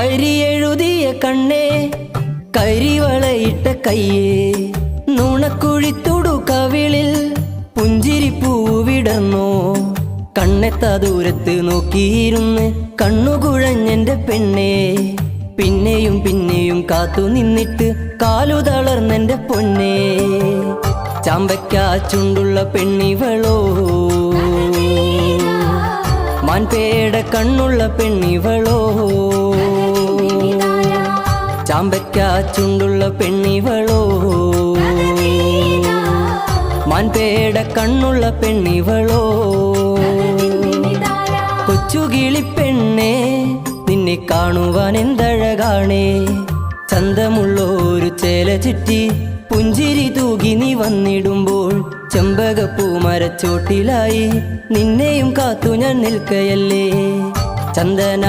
കരിയെഴുതിയ കണ്ണേ കരിവളയിട്ട കയ്യേ നുണക്കുഴിത്തുടു കവിളിൽ പുഞ്ചിരി പൂവിടർന്നോ കണ്ണെത്താ ദൂരത്ത് നോക്കിയിരുന്ന് കണ്ണുകുഴഞ്ഞെന്റെ പെണ്ണേ പിന്നെയും പിന്നെയും കാത്തു നിന്നിട്ട് കാലു തളർന്നെന്റെ പൊന്നേ ചാമ്പയ്ക്കാ ചുണ്ടുള്ള പെണ്ണിവളോ മാൻപേട കണ്ണുള്ള പെണ്ണിവളോ ചാമ്പയ്ക്കാ ചുണ്ടുള്ള പെണ്ണിവളോ മാൻപേട കണ്ണുള്ള പെണ്ണിവളോ കൊച്ചുകിളിപ്പെണ്ണേ നിന്നെ കാണുവാൻ എന്തഴകാണേ ചന്തമുള്ളൊരു ചേല ചുറ്റി പുഞ്ചിരി തൂകി നീ വന്നിടുമ്പോൾ ചെമ്പകപ്പൂ മരച്ചോട്ടിലായി നിന്നെയും കാത്തു ഞാൻ നിൽക്കയല്ലേ ചന്ദന